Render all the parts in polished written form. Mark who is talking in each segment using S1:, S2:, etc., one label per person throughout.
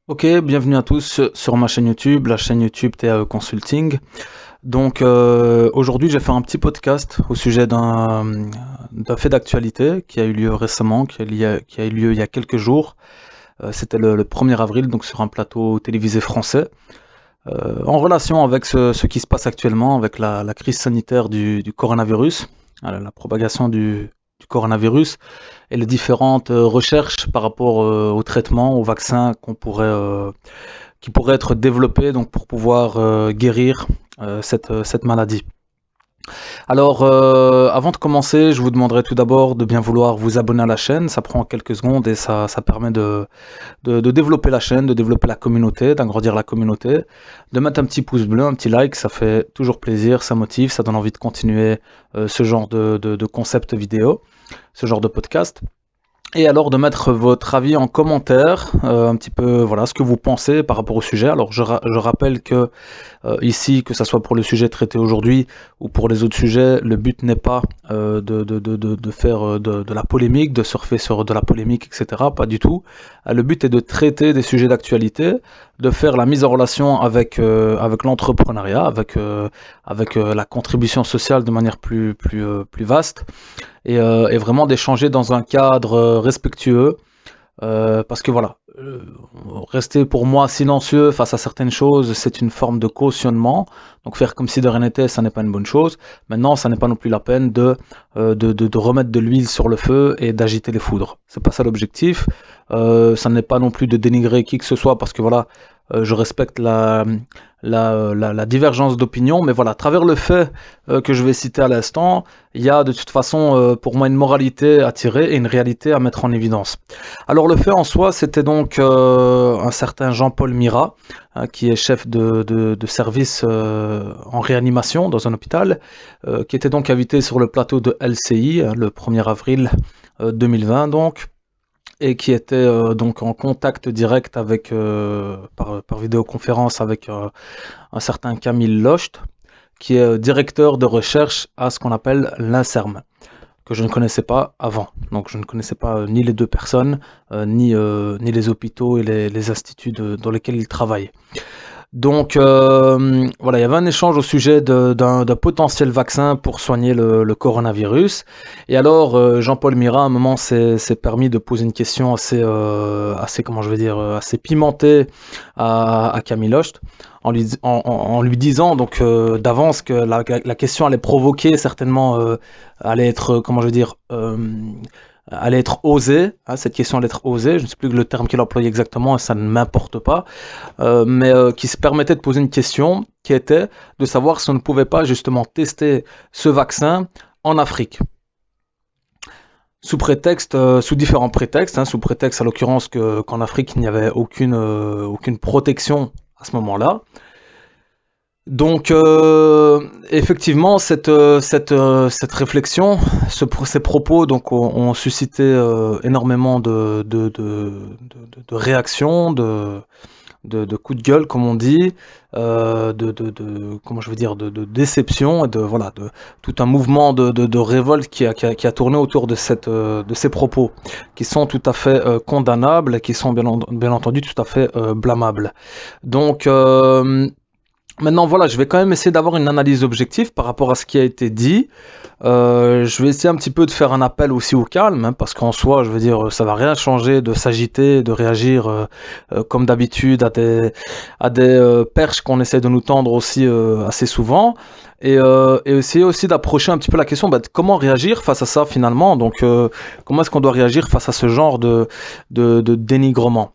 S1: Ok, bienvenue à tous sur ma chaîne YouTube, la chaîne YouTube TAE Consulting. Donc aujourd'hui, j'ai fait un petit podcast au sujet d'un fait d'actualité qui a eu lieu récemment, qui a eu lieu il y a quelques jours. C'était le 1er avril, donc sur un plateau télévisé français, en relation avec ce qui se passe actuellement, avec la crise sanitaire du coronavirus, la propagation du coronavirus et les différentes recherches par rapport au traitement, au vaccin qui pourrait être développé donc pour pouvoir guérir cette maladie. Alors, avant de commencer, je vous demanderai tout d'abord de bien vouloir vous abonner à la chaîne. Ça prend quelques secondes et ça permet de développer la chaîne, de développer la communauté, d'agrandir la communauté, de mettre un petit pouce bleu, un petit like, ça fait toujours plaisir, ça motive, ça donne envie de continuer ce genre de concept vidéo, ce genre de podcast. Et alors de mettre votre avis en commentaire, un petit peu voilà ce que vous pensez par rapport au sujet. Alors je rappelle que ici, que ça soit pour le sujet traité aujourd'hui ou pour les autres sujets, le but n'est pas de faire de la polémique, de surfer sur de la polémique, etc. Pas du tout. Le but est de traiter des sujets d'actualité, de faire la mise en relation avec l'entrepreneuriat, avec la contribution sociale de manière plus vaste et vraiment d'échanger dans un cadre respectueux. Parce que voilà, rester pour moi silencieux face à certaines choses, c'est une forme de cautionnement. Donc faire comme si de rien n'était, ça n'est pas une bonne chose. Maintenant, ça n'est pas non plus la peine de remettre de l'huile sur le feu et d'agiter les foudres. C'est pas ça l'objectif. Ça n'est pas non plus de dénigrer qui que ce soit parce que voilà, je respecte la divergence d'opinion, mais voilà, à travers le fait que je vais citer à l'instant, il y a de toute façon pour moi une moralité à tirer et une réalité à mettre en évidence. Alors le fait en soi, c'était donc un certain Jean-Paul Mira, qui est chef de service en réanimation dans un hôpital, qui était donc invité sur le plateau de LCI le 1er avril 2020 donc, et qui était donc en contact direct avec, par vidéoconférence avec un certain Camille Locht, qui est directeur de recherche à ce qu'on appelle l'INSERM, que je ne connaissais pas avant. Donc je ne connaissais pas ni les deux personnes, ni les hôpitaux et les instituts dans lesquels ils travaillent. Donc voilà, il y avait un échange au sujet d'un potentiel vaccin pour soigner le coronavirus. Et alors Jean-Paul Mira, à un moment, s'est permis de poser une question assez comment je vais dire, assez pimentée à Camille Locht, en lui disant donc d'avance que la question allait provoquer certainement, allait être, comment je veux dire, allait être osée, hein, cette question allait être osée, je ne sais plus le terme qu'il employait exactement et ça ne m'importe pas, mais qui se permettait de poser une question qui était de savoir si on ne pouvait pas justement tester ce vaccin en Afrique. Sous prétexte, sous différents prétextes, hein, sous prétexte à l'occurrence qu'en Afrique il n'y avait aucune protection à ce moment-là. Donc effectivement cette réflexion, ces propos donc ont suscité énormément de réactions, de coups de gueule comme on dit, comment je veux dire de déception et de voilà de tout un mouvement de révolte qui a tourné autour de ces propos qui sont tout à fait condamnables et qui sont bien entendu tout à fait blâmables. Donc maintenant, voilà, je vais quand même essayer d'avoir une analyse objective par rapport à ce qui a été dit. Je vais essayer un petit peu de faire un appel aussi au calme, hein, parce qu'en soi, je veux dire, ça va rien changer de s'agiter, de réagir comme d'habitude à des perches qu'on essaie de nous tendre aussi assez souvent. Et essayer aussi d'approcher un petit peu la question de comment réagir face à ça finalement. Donc, comment est-ce qu'on doit réagir face à ce genre de dénigrement.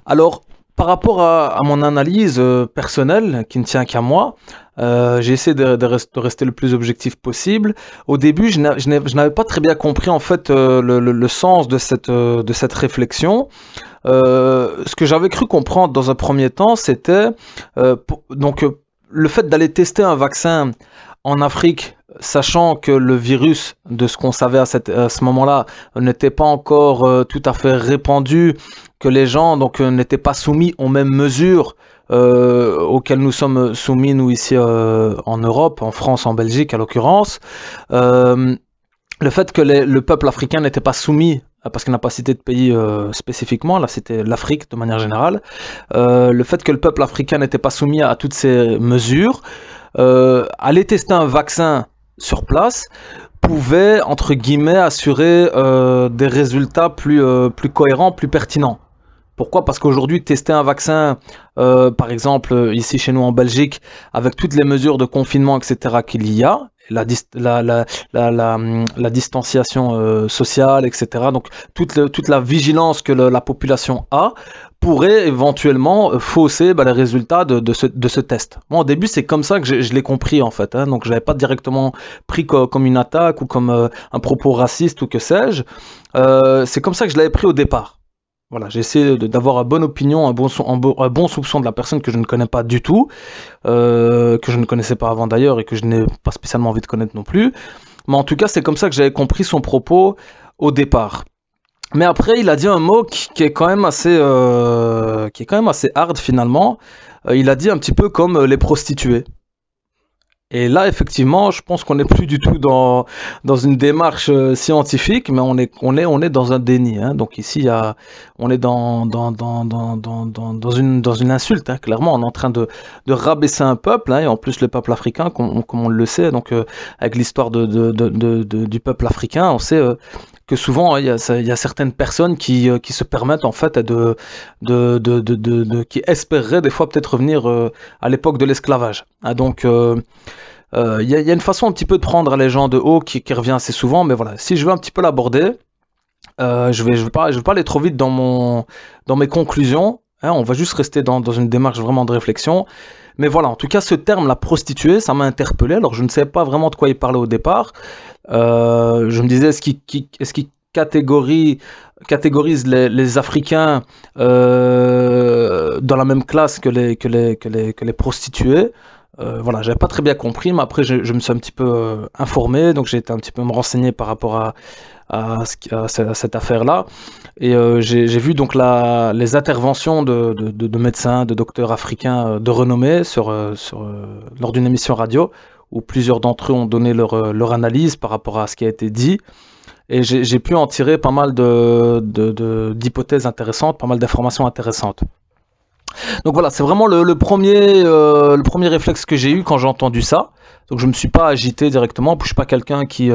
S1: Alors, par rapport à mon analyse personnelle, qui ne tient qu'à moi, j'ai essayé de rester le plus objectif possible. Au début, je n'avais pas très bien compris en fait le sens de cette réflexion. Ce que j'avais cru comprendre dans un premier temps, c'était le fait d'aller tester un vaccin en Afrique, sachant que le virus, de ce qu'on savait à ce moment-là, n'était pas encore tout à fait répandu, que les gens donc n'étaient pas soumis aux mêmes mesures auxquelles nous sommes soumis nous ici en Europe, en France, en Belgique à l'occurrence. Le fait que le peuple africain n'était pas soumis parce qu'il n'a pas cité de pays spécifiquement, là c'était l'Afrique de manière générale, le fait que le peuple africain n'était pas soumis à toutes ces mesures, aller tester un vaccin sur place pouvait, entre guillemets, assurer des résultats plus cohérents, plus pertinents. Pourquoi? Parce qu'aujourd'hui, tester un vaccin, par exemple, ici chez nous en Belgique, avec toutes les mesures de confinement, etc., qu'il y a, la distanciation sociale, etc., donc toute la vigilance que la population a, pourrait éventuellement fausser les résultats de ce test. Moi, au début, c'est comme ça que je l'ai compris, en fait. Hein, donc, je n'avais pas directement pris comme une attaque ou comme un propos raciste ou que sais-je. C'est comme ça que je l'avais pris au départ. Voilà, j'ai essayé d'avoir une bonne opinion, un bon soupçon de la personne que je ne connais pas du tout, que je ne connaissais pas avant d'ailleurs et que je n'ai pas spécialement envie de connaître non plus. Mais en tout cas, c'est comme ça que j'avais compris son propos au départ. Mais après, il a dit un mot qui est quand même assez hard finalement. Il a dit un petit peu comme les prostituées. Et là, effectivement, je pense qu'on n'est plus du tout dans une démarche scientifique, mais on est dans un déni. Hein. Donc ici, on est dans une insulte. Hein. Clairement, on est en train de rabaisser un peuple, hein, et en plus le peuple africain, comme on le sait. Donc avec l'histoire du peuple africain, on sait que souvent il y a certaines personnes qui se permettent en fait qui espéreraient des fois peut-être revenir à l'époque de l'esclavage. Hein. Donc il y a une façon un petit peu de prendre les gens de haut qui revient assez souvent, mais voilà, si je veux un petit peu l'aborder, je veux pas aller trop vite dans mes conclusions, hein, on va juste rester dans une démarche vraiment de réflexion. Mais voilà, en tout cas, ce terme, la prostituée, ça m'a interpellé. Alors, je ne savais pas vraiment de quoi il parlait au départ. Je me disais, est-ce qu'il catégorise les Africains dans la même classe que les prostituées? Voilà, j'avais pas très bien compris, mais après je me suis un petit peu informé, donc j'ai été un petit peu me renseigner par rapport à cette affaire-là, et j'ai vu donc les interventions de médecins, de docteurs africains de renommée lors d'une émission radio, où plusieurs d'entre eux ont donné leur analyse par rapport à ce qui a été dit, et j'ai pu en tirer pas mal d'hypothèses intéressantes, pas mal d'informations intéressantes. Donc voilà, c'est vraiment le premier réflexe que j'ai eu quand j'ai entendu ça. Donc je me suis pas agité directement, je suis pas quelqu'un qui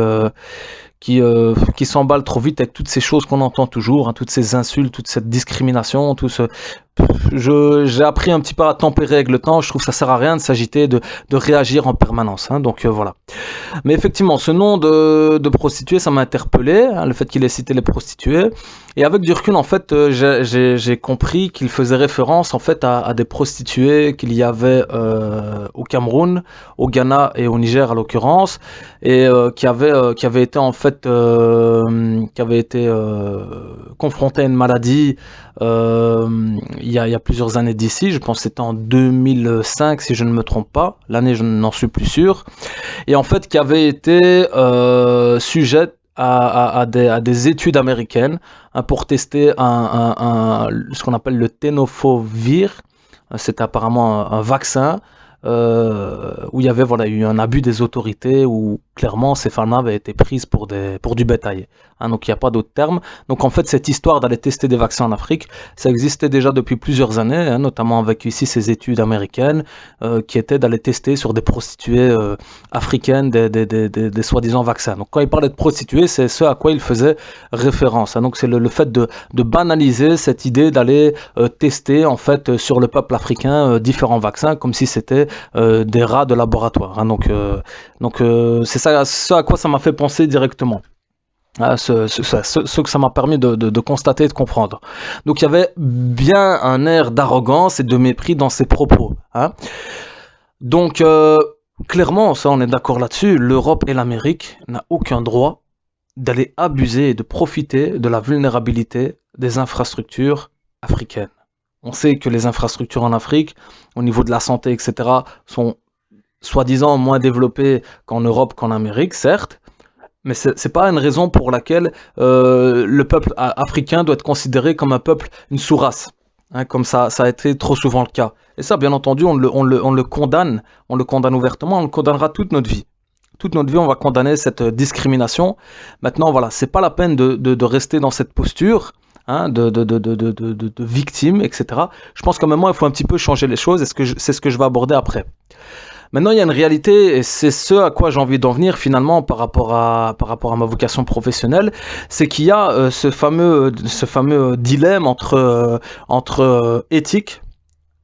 S1: s'emballe trop vite avec toutes ces choses qu'on entend toujours, hein, toutes ces insultes, toute cette discrimination, j'ai appris un petit peu à tempérer avec le temps. Je trouve que ça sert à rien de s'agiter, de réagir en permanence. Hein, donc voilà. Mais effectivement, ce nom de prostituée, ça m'a interpellé, hein, le fait qu'il ait cité les prostituées. Et avec du recul, en fait, j'ai compris qu'il faisait référence en fait à des prostituées qu'il y avait au Cameroun, au Ghana et au Niger à l'occurrence, et qui avaient été en fait confrontées à une maladie il y a plusieurs années d'ici. Je pense que c'était en 2005 si je ne me trompe pas. L'année, je n'en suis plus sûr. Et en fait, qui avait été sujette à des études américaines, hein, pour tester ce qu'on appelle le tenofovir. C'est apparemment un vaccin où il y avait eu un abus des autorités, où clairement ces femmes avaient été prises pour du bétail. Hein, donc il n'y a pas d'autre terme. Donc en fait, cette histoire d'aller tester des vaccins en Afrique, ça existait déjà depuis plusieurs années, hein, notamment avec ici ces études américaines qui étaient d'aller tester sur des prostituées africaines des soi-disant vaccins. Donc quand il parlait de prostituées, c'est ce à quoi il faisait référence. Hein. Donc c'est le fait de banaliser cette idée d'aller tester en fait sur le peuple africain différents vaccins, comme si c'était des rats de laboratoire. Hein. Donc c'est ça, ce à quoi ça m'a fait penser directement. Ce que ça m'a permis de constater et de comprendre. Donc il y avait bien un air d'arrogance et de mépris dans ses propos. Hein. Donc clairement, ça on est d'accord là-dessus, l'Europe et l'Amérique n'ont aucun droit d'aller abuser et de profiter de la vulnérabilité des infrastructures africaines. On sait que les infrastructures en Afrique, au niveau de la santé, etc., sont soi-disant moins développées qu'en Europe, qu'en Amérique, certes, mais c'est pas une raison pour laquelle le peuple africain doit être considéré comme un peuple, une sous-race, hein, comme ça a été trop souvent le cas. Et ça, bien entendu, on le condamne ouvertement, on le condamnera toute notre vie. Toute notre vie, on va condamner cette discrimination. Maintenant, voilà, c'est pas la peine de rester dans cette posture, hein, de victime, etc. Je pense qu'à un moment, il faut un petit peu changer les choses, et c'est ce que je vais aborder après. Maintenant, il y a une réalité, et c'est ce à quoi j'ai envie d'en venir finalement par rapport à ma vocation professionnelle, c'est qu'il y a ce fameux dilemme entre éthique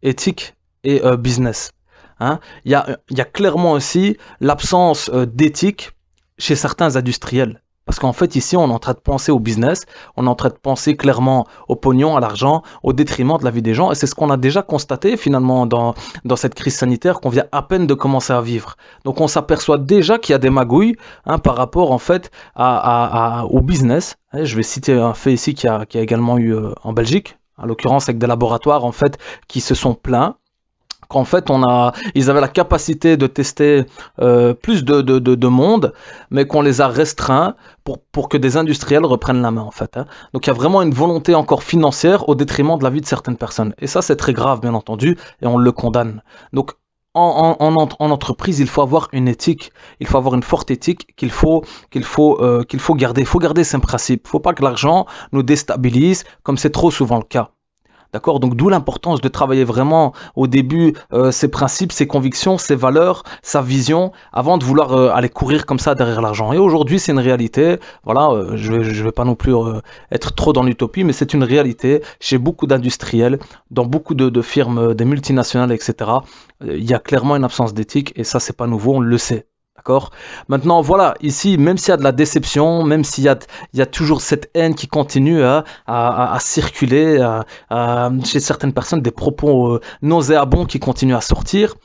S1: et business. Hein. Il y a clairement aussi l'absence d'éthique chez certains industriels. Parce qu'en fait, ici, on est en train de penser au business, on est en train de penser clairement au pognon, à l'argent, au détriment de la vie des gens. Et c'est ce qu'on a déjà constaté finalement dans cette crise sanitaire qu'on vient à peine de commencer à vivre. Donc on s'aperçoit déjà qu'il y a des magouilles, hein, par rapport en fait au business. Je vais citer un fait ici qui a également eu en Belgique, en l'occurrence avec des laboratoires en fait qui se sont plaints qu'en fait ils avaient la capacité de tester plus de monde, mais qu'on les a restreints pour que des industriels reprennent la main en fait. Hein. Donc il y a vraiment une volonté encore financière au détriment de la vie de certaines personnes. Et ça c'est très grave bien entendu, et on le condamne. Donc en entreprise, il faut avoir une éthique, il faut avoir une forte éthique qu'il faut garder. Il faut garder ses principes. Il ne faut pas que l'argent nous déstabilise, comme c'est trop souvent le cas. D'accord? Donc d'où l'importance de travailler vraiment au début ses principes, ses convictions, ses valeurs, sa vision, avant de vouloir aller courir comme ça derrière l'argent. Et aujourd'hui, c'est une réalité. Voilà, je vais pas non plus être trop dans l'utopie, mais c'est une réalité chez beaucoup d'industriels, dans beaucoup de firmes, des multinationales, etc. Il y a clairement une absence d'éthique, et ça, c'est pas nouveau, on le sait. D'accord? Maintenant, voilà, ici, même s'il y a de la déception, même s'il y a toujours cette haine qui continue à circuler chez certaines personnes, des propos nauséabonds qui continuent à sortir,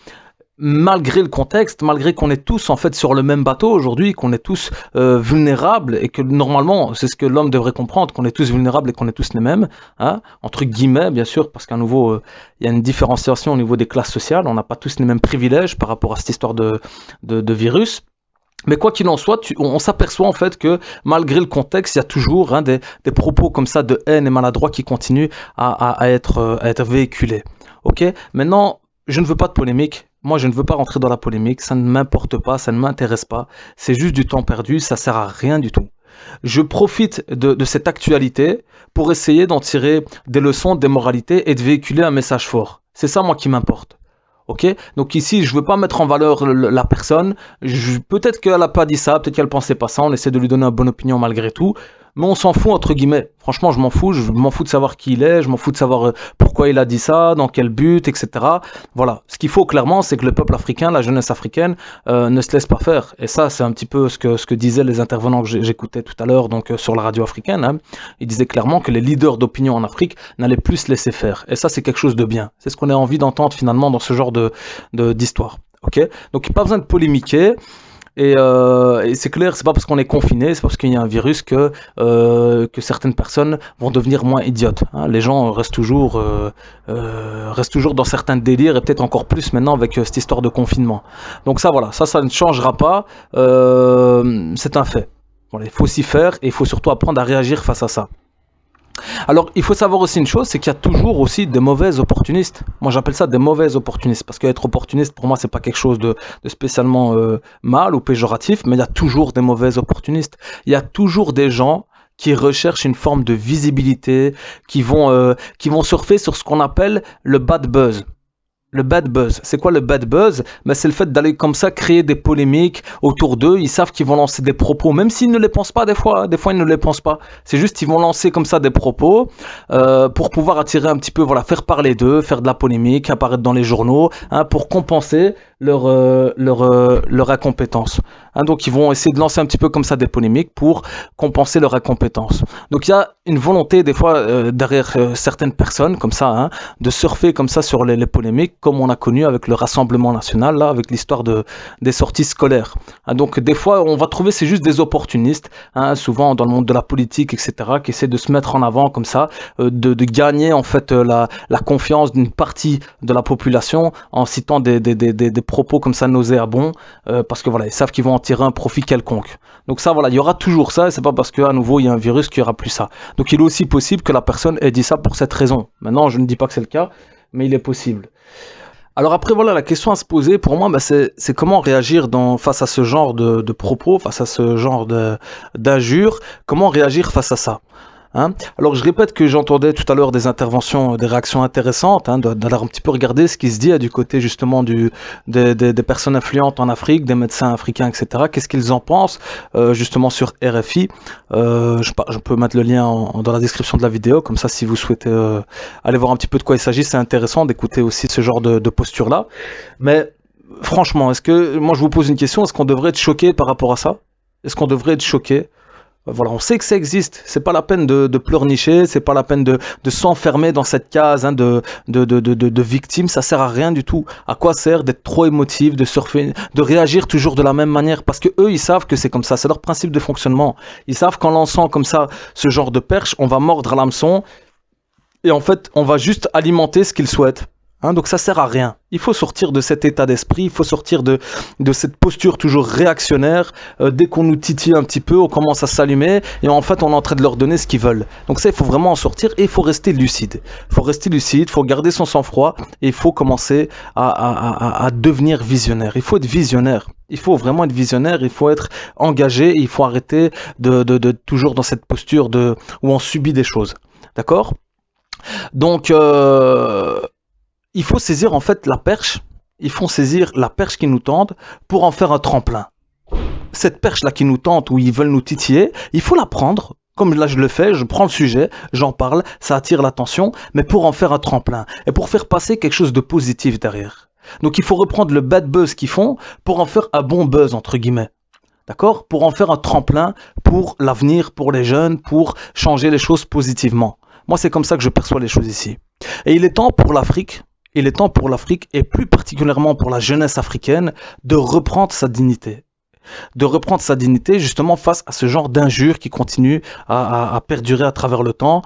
S1: malgré le contexte, malgré qu'on est tous en fait sur le même bateau aujourd'hui, qu'on est tous vulnérables, et que normalement, c'est ce que l'homme devrait comprendre, qu'on est tous vulnérables et qu'on est tous les mêmes, hein, entre guillemets bien sûr, parce qu'à nouveau, il y a une différenciation au niveau des classes sociales, on n'a pas tous les mêmes privilèges par rapport à cette histoire de virus. Mais quoi qu'il en soit, on s'aperçoit en fait que malgré le contexte, il y a toujours, hein, des propos comme ça de haine et maladroits qui continuent à être véhiculés. Ok? Maintenant, je ne veux pas de polémique. Moi, je ne veux pas rentrer dans la polémique. Ça ne m'importe pas, ça ne m'intéresse pas. C'est juste du temps perdu, ça sert à rien du tout. Je profite de cette actualité pour essayer d'en tirer des leçons, des moralités et de véhiculer un message fort. C'est ça, moi, qui m'importe. Ok? Donc ici, je ne veux pas mettre en valeur la personne. Peut-être qu'elle n'a pas dit ça, peut-être qu'elle ne pensait pas ça. On essaie de lui donner une bonne opinion malgré tout. Mais on s'en fout, entre guillemets. Franchement, je m'en fous de savoir qui il est, je m'en fous de savoir pourquoi il a dit ça, dans quel but, etc. Voilà. Ce qu'il faut clairement, c'est que le peuple africain, la jeunesse africaine, ne se laisse pas faire. Et ça, c'est un petit peu ce que disaient les intervenants que j'écoutais tout à l'heure, donc sur la radio africaine. Hein. Ils disaient clairement que les leaders d'opinion en Afrique n'allaient plus se laisser faire. Et ça, c'est quelque chose de bien. C'est ce qu'on a envie d'entendre finalement dans ce genre d'histoire. Ok? Donc, pas besoin de polémiquer. Et c'est clair, c'est pas parce qu'on est confiné, c'est parce qu'il y a un virus que certaines personnes vont devenir moins idiotes. Hein. Les gens restent toujours dans certains délires, et peut-être encore plus maintenant avec cette histoire de confinement. Donc ça, voilà, ça ne changera pas. C'est un fait. Voilà, il faut s'y faire, et il faut surtout apprendre à réagir face à ça. Alors, il faut savoir aussi une chose, c'est qu'il y a toujours aussi des mauvais opportunistes. Moi, j'appelle ça des mauvais opportunistes, parce qu'être opportuniste, pour moi, c'est pas quelque chose de spécialement mal ou péjoratif, mais il y a toujours des mauvais opportunistes. Il y a toujours des gens qui recherchent une forme de visibilité, qui vont surfer sur ce qu'on appelle le bad buzz. Le bad buzz. C'est quoi le bad buzz? C'est le fait d'aller comme ça créer des polémiques autour d'eux. Ils savent qu'ils vont lancer des propos, même s'ils ne les pensent pas des fois. Des fois, ils ne les pensent pas. C'est juste qu'ils vont lancer comme ça des propos pour pouvoir attirer un petit peu, voilà, faire parler d'eux, faire de la polémique, apparaître dans les journaux, hein, pour compenser leur incompétence. Hein, donc, ils vont essayer de lancer un petit peu comme ça des polémiques pour compenser leur incompétence. Donc, il y a une volonté des fois derrière certaines personnes comme ça, hein, de surfer comme ça sur les polémiques, comme on a connu avec le Rassemblement National, là, avec l'histoire des sorties scolaires. Hein, donc des fois, on va trouver c'est juste des opportunistes, hein, souvent dans le monde de la politique, etc., qui essaient de se mettre en avant comme ça, de gagner en fait la confiance d'une partie de la population en citant des propos comme ça nauséabonds, parce que voilà, ils savent qu'ils vont en tirer un profit quelconque. Donc ça, voilà, il y aura toujours ça, et c'est pas parce qu'à nouveau il y a un virus qu'il y aura plus ça. Donc il est aussi possible que la personne ait dit ça pour cette raison. Maintenant, je ne dis pas que c'est le cas, mais il est possible. Alors après, voilà, la question à se poser pour moi, bah, c'est comment réagir face à ce genre de propos, face à ce genre d'injures, comment réagir face à ça. Hein. Alors je répète que j'entendais tout à l'heure des interventions, des réactions intéressantes, hein, d'aller un petit peu regarder ce qui se dit du côté justement des personnes influentes en Afrique, des médecins africains, etc. Qu'est-ce qu'ils en pensent justement sur RFI. Je peux mettre le lien dans la description de la vidéo, comme ça si vous souhaitez aller voir un petit peu de quoi il s'agit, c'est intéressant d'écouter aussi ce genre de posture-là. Mais franchement, moi je vous pose une question, est-ce qu'on devrait être choqué par rapport à ça? Est-ce qu'on devrait être choqué? Voilà, on sait que ça existe. C'est pas la peine de pleurnicher, c'est pas la peine de s'enfermer dans cette case hein, de victime. Ça sert à rien du tout. À quoi sert d'être trop émotif, de surfer, de réagir toujours de la même manière? Parce que eux, ils savent que c'est comme ça. C'est leur principe de fonctionnement. Ils savent qu'en lançant comme ça ce genre de perche, on va mordre à l'hameçon et en fait, on va juste alimenter ce qu'ils souhaitent. Hein, donc ça sert à rien. Il faut sortir de cet état d'esprit, il faut sortir de cette posture toujours réactionnaire. Dès qu'on nous titille un petit peu, on commence à s'allumer et en fait on est en train de leur donner ce qu'ils veulent. Donc ça, il faut vraiment en sortir et il faut rester lucide. Il faut rester lucide, il faut garder son sang-froid et il faut commencer à devenir visionnaire. Il faut être visionnaire. Il faut vraiment être visionnaire, il faut être engagé, et il faut arrêter de toujours dans cette posture où on subit des choses. D'accord? Donc... il faut saisir en fait la perche, il faut saisir la perche qui nous tente pour en faire un tremplin. Cette perche là qui nous tente, où ils veulent nous titiller, il faut la prendre, comme là je le fais, je prends le sujet, j'en parle, ça attire l'attention, mais pour en faire un tremplin, et pour faire passer quelque chose de positif derrière. Donc il faut reprendre le bad buzz qu'ils font, pour en faire un bon buzz entre guillemets. D'accord? Pour en faire un tremplin pour l'avenir, pour les jeunes, pour changer les choses positivement. Moi c'est comme ça que je perçois les choses ici. Et il est temps pour l'Afrique, et plus particulièrement pour la jeunesse africaine, de reprendre sa dignité. De reprendre sa dignité justement face à ce genre d'injures qui continuent à perdurer à travers le temps,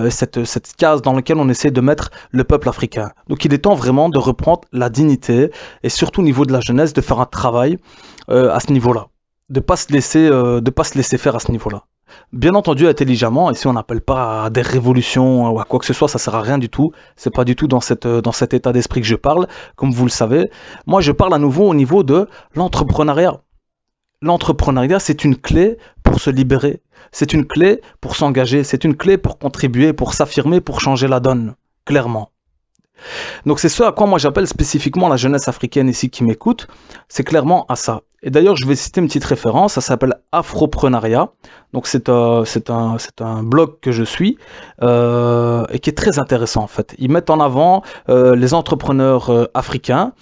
S1: cette case dans laquelle on essaie de mettre le peuple africain. Donc il est temps vraiment de reprendre la dignité et surtout au niveau de la jeunesse, de faire un travail à ce niveau-là. De ne pas se laisser faire à ce niveau-là. Bien entendu intelligemment, ici on n'appelle pas à des révolutions ou à quoi que ce soit, ça sert à rien du tout, c'est pas du tout dans cet état d'esprit que je parle, comme vous le savez. Moi je parle à nouveau au niveau de l'entrepreneuriat. L'entrepreneuriat c'est une clé pour se libérer, c'est une clé pour s'engager, c'est une clé pour contribuer, pour s'affirmer, pour changer la donne, clairement. Donc c'est ce à quoi moi j'appelle spécifiquement la jeunesse africaine ici qui m'écoute, c'est clairement à ça. Et d'ailleurs je vais citer une petite référence, ça s'appelle Afroprenariat, donc c'est un blog que je suis et qui est très intéressant en fait. Ils mettent en avant les entrepreneurs africains.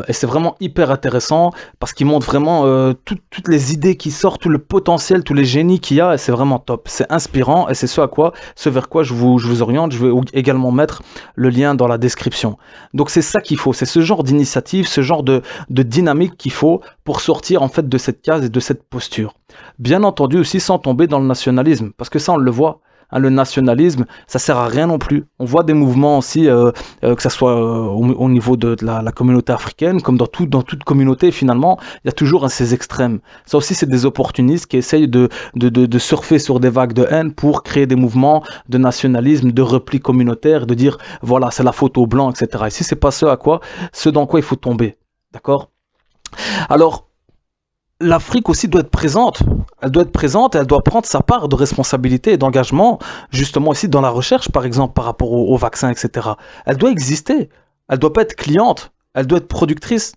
S1: Et c'est vraiment hyper intéressant parce qu'il montre vraiment toutes les idées qui sortent, tout le potentiel, tous les génies qu'il y a et c'est vraiment top. C'est inspirant et c'est ce vers quoi je vous oriente. Je vais également mettre le lien dans la description. Donc c'est ça qu'il faut, c'est ce genre d'initiative, ce genre de dynamique qu'il faut pour sortir en fait de cette case et de cette posture. Bien entendu aussi sans tomber dans le nationalisme parce que ça on le voit. Hein, le nationalisme, ça sert à rien non plus. On voit des mouvements aussi, que ce soit au niveau de la communauté africaine, comme dans toute communauté finalement, il y a toujours ces extrêmes. Ça aussi, c'est des opportunistes qui essayent de surfer sur des vagues de haine pour créer des mouvements de nationalisme, de repli communautaire, de dire voilà, c'est la faute aux blancs, etc. Ici, c'est pas ce dans quoi il faut tomber. D'accord? Alors, l'Afrique aussi doit être présente. Elle doit être présente et elle doit prendre sa part de responsabilité et d'engagement, justement aussi dans la recherche, par exemple, par rapport aux vaccins, etc. Elle doit exister. Elle doit pas être cliente. Elle doit être productrice.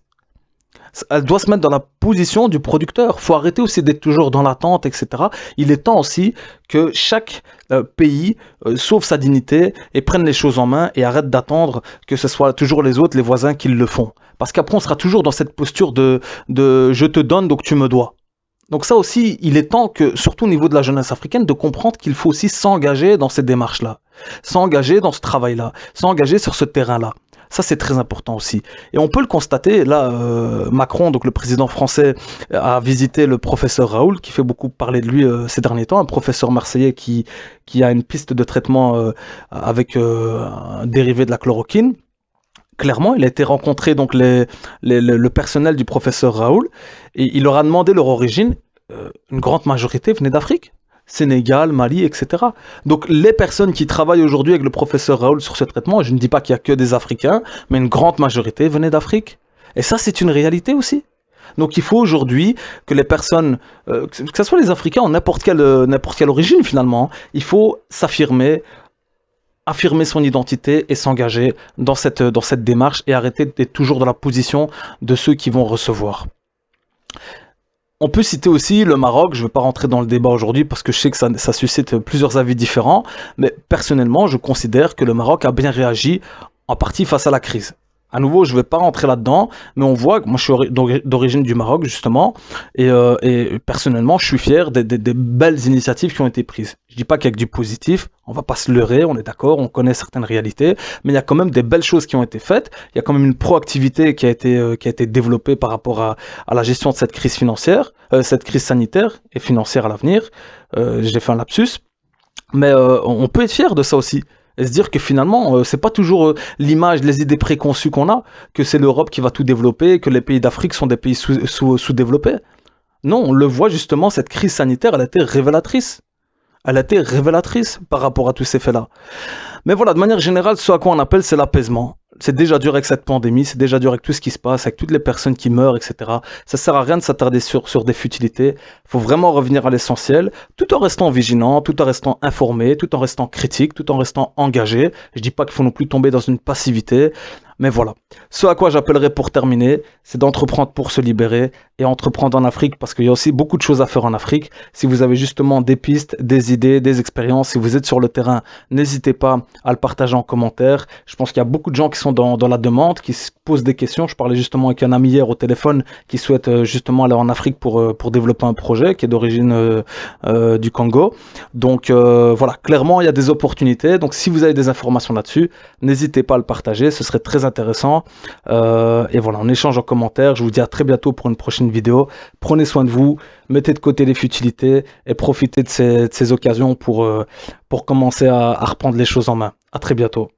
S1: Elle doit se mettre dans la position du producteur. Il faut arrêter aussi d'être toujours dans l'attente, etc. Il est temps aussi que chaque pays sauve sa dignité et prenne les choses en main et arrête d'attendre que ce soit toujours les autres, les voisins qui le font. Parce qu'après, on sera toujours dans cette posture de je te donne, donc tu me dois. Donc ça aussi, il est temps que, surtout au niveau de la jeunesse africaine, de comprendre qu'il faut aussi s'engager dans ces démarches-là, s'engager dans ce travail-là, s'engager sur ce terrain-là. Ça, c'est très important aussi. Et on peut le constater, là, Macron, donc le président français, a visité le professeur Raoul, qui fait beaucoup parler de lui ces derniers temps, un professeur marseillais qui a une piste de traitement avec un dérivé de la chloroquine. Clairement, il a été rencontrer donc le personnel du professeur Raoul, et il leur a demandé leur origine. Une grande majorité venait d'Afrique. Sénégal, Mali, etc. Donc les personnes qui travaillent aujourd'hui avec le professeur Raoul sur ce traitement, je ne dis pas qu'il y a que des Africains, mais une grande majorité venaient d'Afrique. Et ça, c'est une réalité aussi. Donc il faut aujourd'hui que les personnes, que ce soit les Africains ou n'importe quelle origine finalement, il faut s'affirmer, affirmer son identité et s'engager dans cette démarche et arrêter d'être toujours dans la position de ceux qui vont recevoir. On peut citer aussi le Maroc, je ne vais pas rentrer dans le débat aujourd'hui parce que je sais que ça suscite plusieurs avis différents, mais personnellement je considère que le Maroc a bien réagi en partie face à la crise. À nouveau, je ne vais pas rentrer là-dedans, mais on voit que moi je suis d'origine du Maroc justement, et personnellement je suis fier des belles initiatives qui ont été prises. Je ne dis pas qu'il y a que du positif, on ne va pas se leurrer, on est d'accord, on connaît certaines réalités, mais il y a quand même des belles choses qui ont été faites, il y a quand même une proactivité qui a été développée par rapport à la gestion de cette crise financière, cette crise sanitaire et financière à l'avenir. J'ai fait un lapsus, mais on peut être fier de ça aussi. Et se dire que finalement, c'est pas toujours l'image, les idées préconçues qu'on a, que c'est l'Europe qui va tout développer, que les pays d'Afrique sont des pays sous-développés. Non, on le voit justement, cette crise sanitaire, elle a été révélatrice. Elle a été révélatrice par rapport à tous ces faits-là. Mais voilà, de manière générale, ce à quoi on appelle, c'est l'apaisement. C'est déjà dur avec cette pandémie, c'est déjà dur avec tout ce qui se passe, avec toutes les personnes qui meurent, etc. Ça sert à rien de s'attarder sur des futilités. Il faut vraiment revenir à l'essentiel, tout en restant vigilant, tout en restant informé, tout en restant critique, tout en restant engagé. Je dis pas qu'il faut non plus tomber dans une passivité, mais voilà. Ce à quoi j'appellerais pour terminer, c'est d'entreprendre pour se libérer et entreprendre en Afrique parce qu'il y a aussi beaucoup de choses à faire en Afrique. Si vous avez justement des pistes, des idées, des expériences, si vous êtes sur le terrain, n'hésitez pas à le partager en commentaire. Je pense qu'il y a beaucoup de gens qui sont dans la demande, qui se posent des questions. Je parlais justement avec un ami hier au téléphone qui souhaite justement aller en Afrique pour développer un projet qui est d'origine du Congo. Donc voilà, clairement il y a des opportunités. Donc si vous avez des informations là-dessus, n'hésitez pas à le partager, ce serait très intéressant. Et voilà, on échange en commentaire. Je vous dis à très bientôt pour une prochaine vidéo. Prenez soin de vous, mettez de côté les futilités et profitez de ces occasions pour commencer à reprendre les choses en main. À très bientôt.